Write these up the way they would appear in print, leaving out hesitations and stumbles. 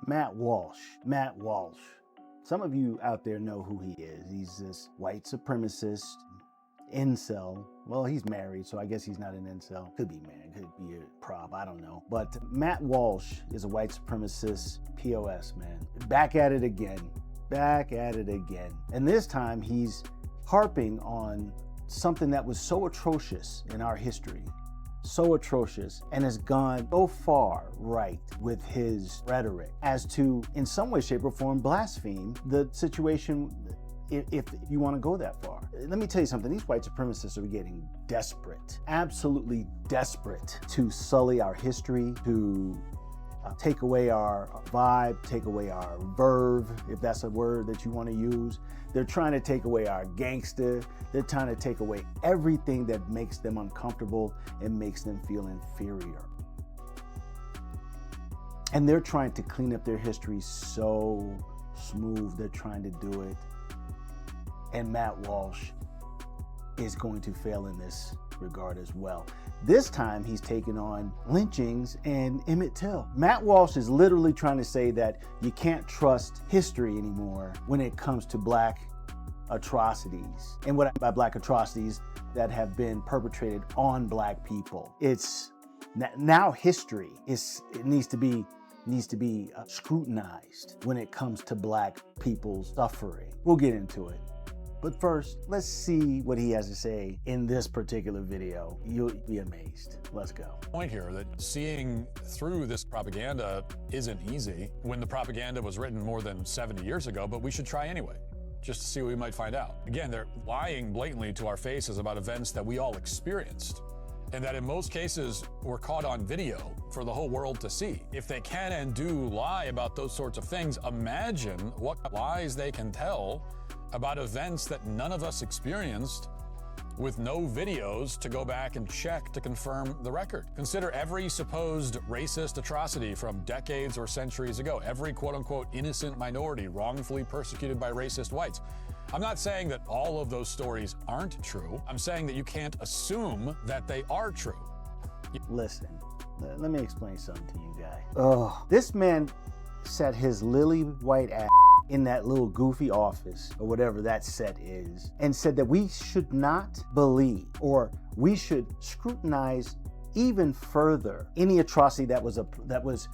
Matt Walsh. Matt Walsh. Some of you out there know who he is. He's this white supremacist, incel. Well, he's married, so I guess he's not an incel. Could be man, could be a prop, I don't know. But Matt Walsh is a white supremacist POS, man. Back at it again. Back at it again. And this time he's harping on something that was so atrocious in our history. So atrocious, and has gone so far right with his rhetoric as to, in some way, shape, or form, blaspheme the situation if you want to go that far. Let me tell you something, these white supremacists are getting desperate, absolutely desperate to sully our history, to take away our vibe, take away our verve, if that's a word that you want to use. They're trying to take away our gangster. They're trying to take away everything that makes them uncomfortable and makes them feel inferior. And they're trying to clean up their history so smooth. They're trying to do it. And Matt Walsh is going to fail in this regard as well. This time he's taken on lynchings and Emmett Till. Matt Walsh is literally trying to say that you can't trust history anymore when it comes to black atrocities. And what I mean by black atrocities that have been perpetrated on black people. It's now history needs to be scrutinized when it comes to black people's suffering. We'll get into it. But first, let's see what he has to say in this particular video. You'll be amazed. Let's go. Point here that seeing through this propaganda isn't easy when the propaganda was written more than 70 years ago, but we should try anyway, just to see what we might find out. Again, they're lying blatantly to our faces about events that we all experienced, and that in most cases were caught on video for the whole world to see. If they can and do lie about those sorts of things, imagine what lies they can tell about events that none of us experienced with no videos to go back and check to confirm the record. Consider every supposed racist atrocity from decades or centuries ago, every quote-unquote innocent minority wrongfully persecuted by racist whites. I'm not saying that all of those stories aren't true. I'm saying that you can't assume that they are true. Listen, let me explain something to you guys. Oh, this man sat his lily white ass in that little goofy office or whatever that set is and said that we should not believe, or we should scrutinize even further, any atrocity that was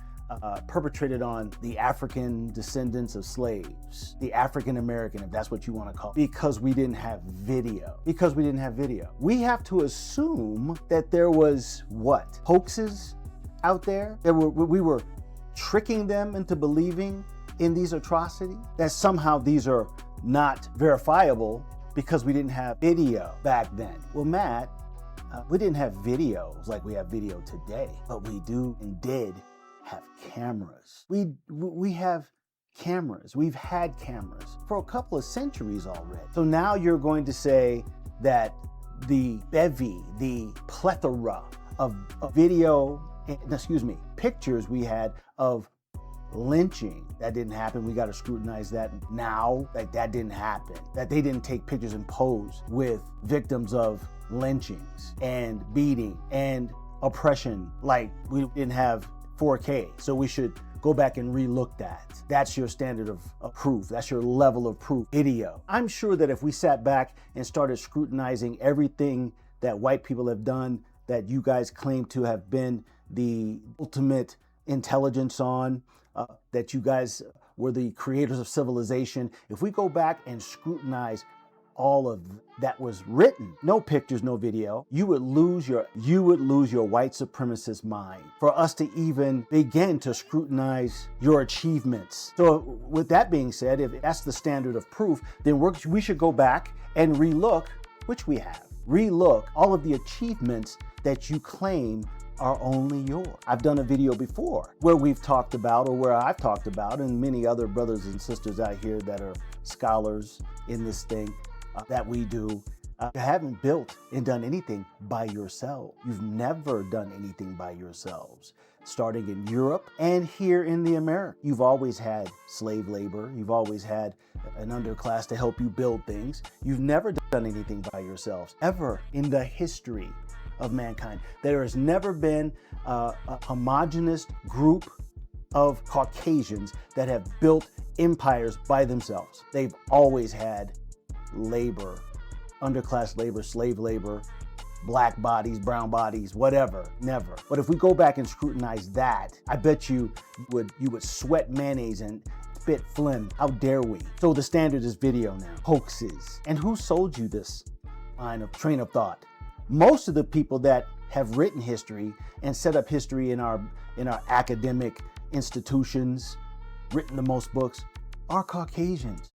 perpetrated on the African descendants of slaves, the African American, if that's what you want to call it, because we didn't have video. Because we didn't have video. We have to assume that there was what? Hoaxes out there? We were tricking them into believing in these atrocities, that somehow these are not verifiable because we didn't have video back then. Well, Matt, we didn't have videos like we have video today, but we do and did have cameras. We have cameras. We've had cameras for a couple of centuries already. So now you're going to say that the bevy, the plethora of pictures we had of lynching, that didn't happen. We got to scrutinize that now. Like, that didn't happen. That they didn't take pictures and pose with victims of lynchings and beating and oppression. Like, we didn't have 4K, so we should go back and relook that. That's your standard of proof. That's your level of proof. Video. I'm sure that if we sat back and started scrutinizing everything that white people have done, that you guys claim to have been the ultimate intelligence on, that you guys were the creators of civilization. If we go back and scrutinize all of that was written, no pictures, no video, you would lose your white supremacist mind for us to even begin to scrutinize your achievements. So with that being said, if that's the standard of proof, then we should go back and relook, which we have, relook all of the achievements that you claim are only yours. I've done a video before where we've talked about, or where I've talked about, and many other brothers and sisters out here that are scholars in this thing that we do, you haven't built and done anything by yourself. You've never done anything by yourselves. Starting in Europe and here in the America. You've always had slave labor. You've always had an underclass to help you build things. You've never done anything by yourselves, ever in the history of mankind. There has never been a homogenous group of Caucasians that have built empires by themselves. They've always had labor, underclass labor, slave labor, black bodies, brown bodies, whatever, never. But if we go back and scrutinize that, I bet you would sweat mayonnaise and spit phlegm. How dare we? So the standard is video now. Hoaxes. And who sold you this line of train of thought? Most of the people that have written history and set up history in our academic institutions, written the most books, are Caucasians.